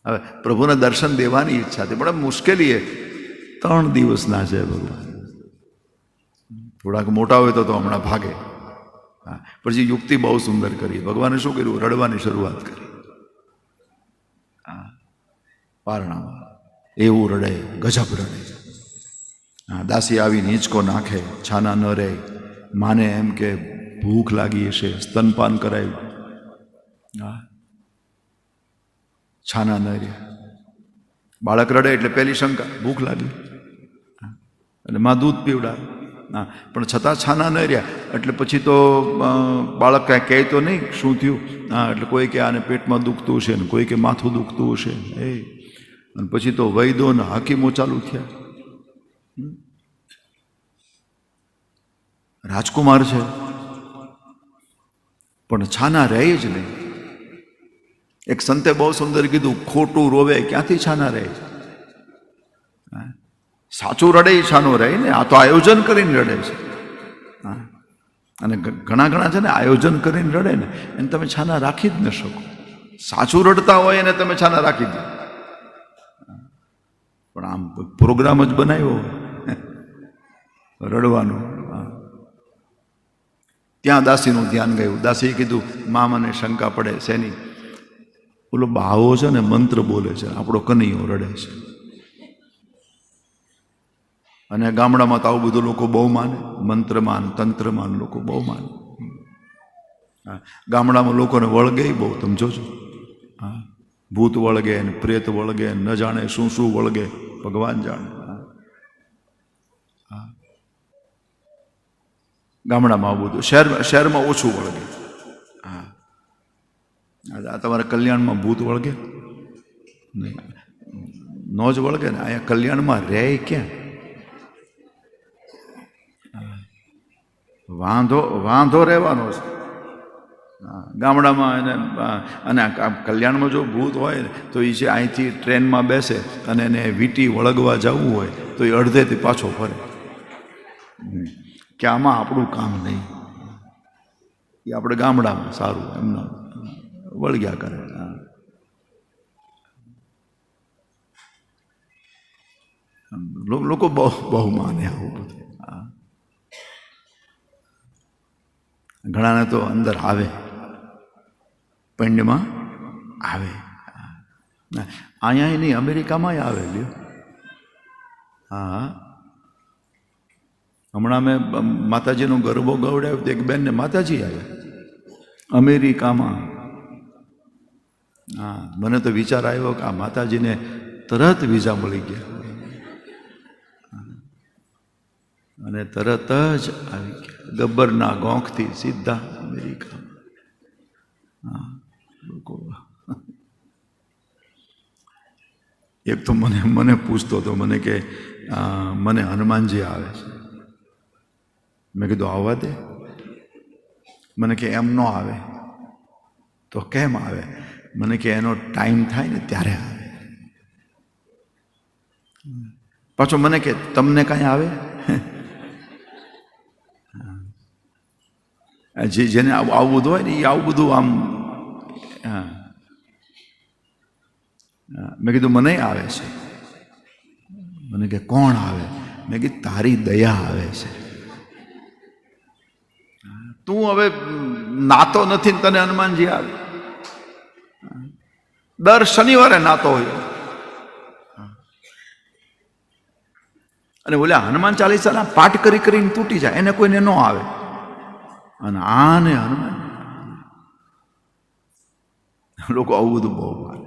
હવે પ્રભુને દર્શન દેવાની ઈચ્છા હતી, પણ મુશ્કેલી એ 3 દિવસના છે ભગવાન. થોડાક મોટા હોય તો હમણાં ભાગે. હા, પછી યુક્તિ બહુ સુંદર કરી. ભગવાને શું કર્યું? રડવાની શરૂઆત કરી. હા, પારણામાં એવું રડે, ગજબ રડે. હા, દાસી આવીને હિંચકો નાખે, છાના ન રહે. માને એમ કે ભૂખ લાગી હશે, સ્તનપાન કરાવ્યું. હા, છાના ન રહે. બાળક રડે એટલે પહેલી શંકા ભૂખ લાગી, અને માં દૂધ પીવડાવે. હા, પણ છતાં છાના ન રહ્યા. એટલે પછી તો બાળક કાંઈ કહે તો નહીં શું થયું. હા, એટલે કોઈ કે આને પેટમાં દુખતું હશે ને કોઈ કે માથું દુખતું હશે. અને પછી તો વૈદો ને હકીમો ચાલુ થયા. રાજકુમાર છે પણ છાના રહે જ નહીં. એક સંતે બહુ સુંદર કીધું, ખોટું રોવે ક્યાંથી છાના રહે? સાચું રડે એ છાનો રહે ને. આ તો આયોજન કરીને રડે છે. હા, અને ઘણા છે ને આયોજન કરીને રડે ને એને તમે છાના રાખી જ ન શકો. સાચું રડતા હોય એને તમે છાના રાખી દો. પણ આમ પ્રોગ્રામ જ બનાવ્યો રડવાનું. ત્યાં દાસીનું ધ્યાન ગયું. દાસીએ કીધું, મા મને શંકા પડે શેની? ઓલો બાવો છે ને મંત્ર બોલે છે, આપણો કનૈયો રડે છે. અને ગામડામાં તો આવું બધું લોકો બહુ માને. મંત્રમાન તંત્રમાન લોકો બહુ માને. ગામડામાં લોકોને વળગે બહુ, તમે જોજો. હા, ભૂત વળગે ને પ્રેત વળગે, ન જાણે શું શું વળગે, ભગવાન જાણે. હા, ગામડામાં આવું બધું. શહેરમાં ઓછું વળગે. હા, આ તમારા કલ્યાણમાં ભૂત વળગે નહીં, નો જ વળગે ને. અહીંયા કલ્યાણમાં રહે ક્યાં? વાંધો રહેવાનો છે. ગામડામાં એને અને કલ્યાણમાં જો ભૂત હોય ને તો એ છે અહીંથી ટ્રેનમાં બેસે અને એને વીટી વળગવા જવું હોય તો એ અડધેથી પાછો ફરે કે આમાં આપણું કામ નહીં. એ આપણે ગામડામાં સારું એમના વળગ્યા કરે. લોકો બહુ માને આવું બધું. ઘણાને તો અંદર આવે, પંડમાં આવે. અહીંયા નહીં, અમેરિકામાં આવે લ્યો. હા, હમણાં મેં માતાજીનો ગરબો ગવડાવ્યો તો એક બેનને માતાજી આવ્યા અમેરિકામાં. હા, મને તો વિચાર આવ્યો કે આ માતાજીને તરત વિઝા મળી ગયા અને તરત જ આવી ગયા ગબ્બરના ગોંખથી સીધા અમેરિકા. હા, લોકો એક તો મને પૂછતો હતો, મને કે મને હનુમાનજી આવે છે. મેં કીધું આવવા દે. મને કે એમ ન આવે. તો કેમ આવે? મને કે એનો ટાઈમ થાય ને ત્યારે આવે. પાછો મને કે તમને કાંઈ આવે? જેને આવું બધું હોય ને એ આવું બધું આમ. હા, મેં કીધું મને આવે છે. મને કે કોણ આવે? મેં કીધું તારી દયા આવે છે. તું હવે નાતો નથી તને હનુમાનજી આવે. દર શનિવારે નાતો હોય અને બોલ્યા હનુમાન ચાલીસાના પાઠ કરીને તૂટી જાય, એને કોઈને ન આવે. અને આને હનુમાન લોકો આવું બધું બહુ માને.